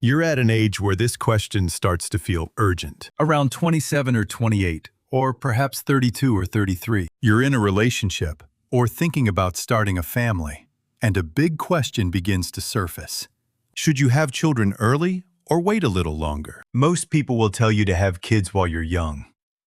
You're at an age where this question starts to feel urgent. Around 27 or 28, or perhaps 32 or 33. You're in a relationship, or thinking about starting a family, and a big question begins to surface. Should you have children early or wait a little longer? Most people will tell you to have kids while you're young.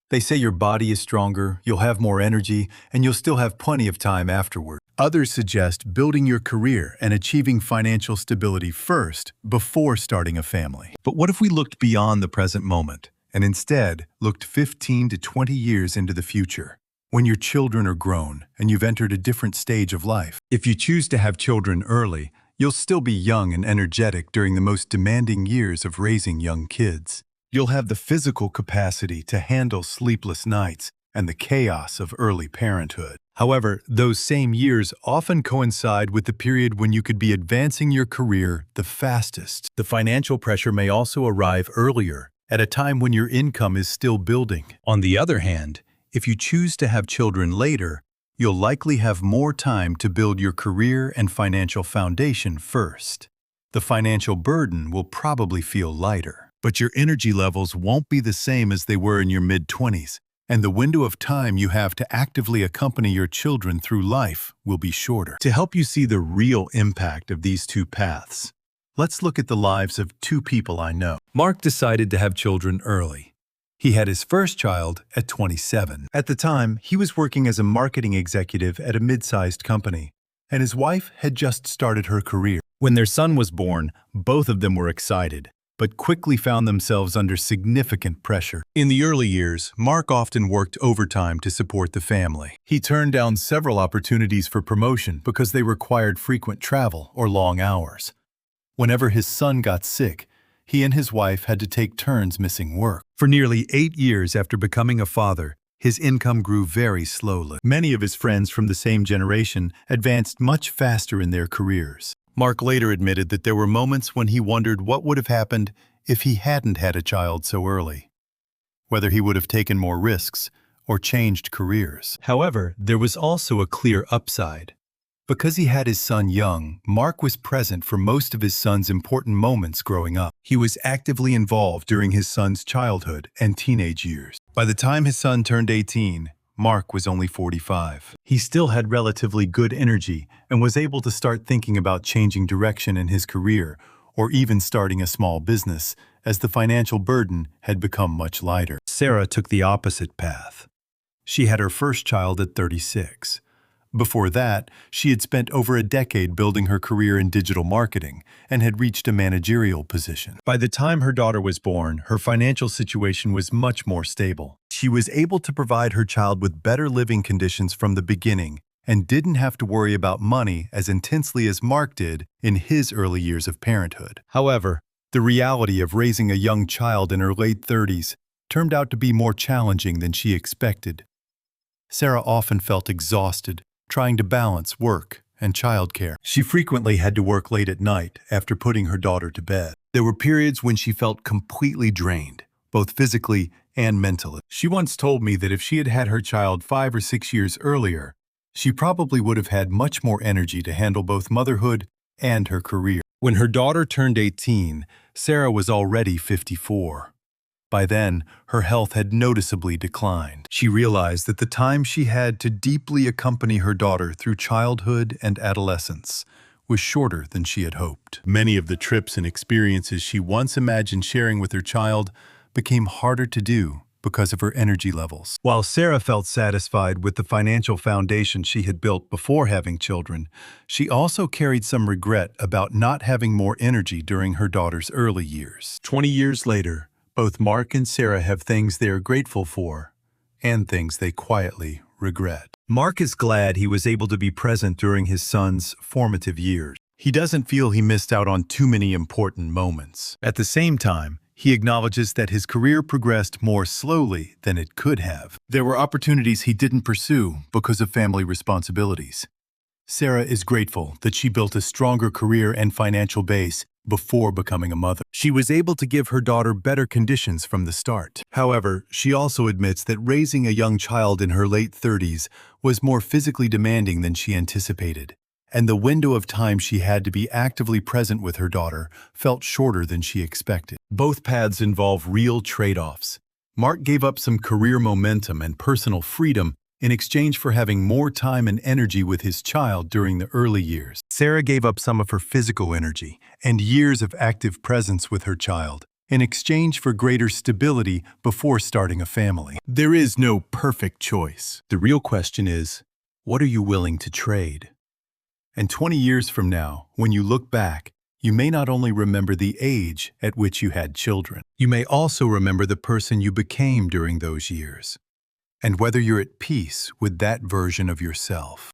They say your body is stronger, you'll have more energy, and you'll still have plenty of time afterward. Others suggest building your career and achieving financial stability first before starting a family. But what if we looked beyond the present moment and instead looked 15 to 20 years into the future, when your children are grown and you've entered a different stage of life? If you choose to have children early, you'll still be young and energetic during the most demanding years of raising young kids. You'll have the physical capacity to handle sleepless nights and the chaos of early parenthood. However, those same years often coincide with the period when you could be advancing your career the fastest. The financial pressure may also arrive earlier, at a time when your income is still building. On the other hand, if you choose to have children later, you'll likely have more time to build your career and financial foundation first. The financial burden will probably feel lighter, but your energy levels won't be the same as they were in your mid-20s, and the window of time you have to actively accompany your children through life will be shorter. To help you see the real impact of these two paths, let's look at the lives of two people I know. Mark decided to have children early. He had his first child at 27. At the time, he was working as a marketing executive at a mid-sized company, and his wife had just started her career. When their son was born, both of them were excited, but quickly found themselves under significant pressure. In the early years, Mark often worked overtime to support the family. He turned down several opportunities for promotion because they required frequent travel or long hours. Whenever his son got sick, he and his wife had to take turns missing work. For nearly 8 years after becoming a father, his income grew very slowly. Many of his friends from the same generation advanced much faster in their careers. Mark later admitted that there were moments when he wondered what would have happened if he hadn't had a child so early, whether he would have taken more risks or changed careers. However, there was also a clear upside. Because he had his son young, Mark was present for most of his son's important moments growing up. He was actively involved during his son's childhood and teenage years. By the time his son turned 18, Mark was only 45. He still had relatively good energy and was able to start thinking about changing direction in his career or even starting a small business, as the financial burden had become much lighter. Sarah took the opposite path. She had her first child at 36. Before that, she had spent over a decade building her career in digital marketing and had reached a managerial position. By the time her daughter was born, her financial situation was much more stable. She was able to provide her child with better living conditions from the beginning and didn't have to worry about money as intensely as Mark did in his early years of parenthood. However, the reality of raising a young child in her late 30s turned out to be more challenging than she expected. Sarah often felt exhausted, trying to balance work and childcare. She frequently had to work late at night after putting her daughter to bed. There were periods when she felt completely drained, both physically and mentally. She once told me that if she had had her child 5 or 6 years earlier, she probably would have had much more energy to handle both motherhood and her career. When her daughter turned 18, Sarah was already 54. By then, her health had noticeably declined. She realized that the time she had to deeply accompany her daughter through childhood and adolescence was shorter than she had hoped. Many of the trips and experiences she once imagined sharing with her child became harder to do because of her energy levels. While Sarah felt satisfied with the financial foundation she had built before having children, she also carried some regret about not having more energy during her daughter's early years. 20 years later, both Mark and Sarah have things they are grateful for and things they quietly regret. Mark is glad he was able to be present during his son's formative years. He doesn't feel he missed out on too many important moments. At the same time, he acknowledges that his career progressed more slowly than it could have. There were opportunities he didn't pursue because of family responsibilities. Sarah is grateful that she built a stronger career and financial base before becoming a mother. She was able to give her daughter better conditions from the start. However, she also admits that raising a young child in her late 30s was more physically demanding than she anticipated, and the window of time she had to be actively present with her daughter felt shorter than she expected. Both paths involve real trade-offs. Mark gave up some career momentum and personal freedom in exchange for having more time and energy with his child during the early years. Sarah gave up some of her physical energy and years of active presence with her child in exchange for greater stability before starting a family. There is no perfect choice. The real question is, what are you willing to trade? And 20 years from now, when you look back, you may not only remember the age at which you had children, you may also remember the person you became during those years, and whether you're at peace with that version of yourself.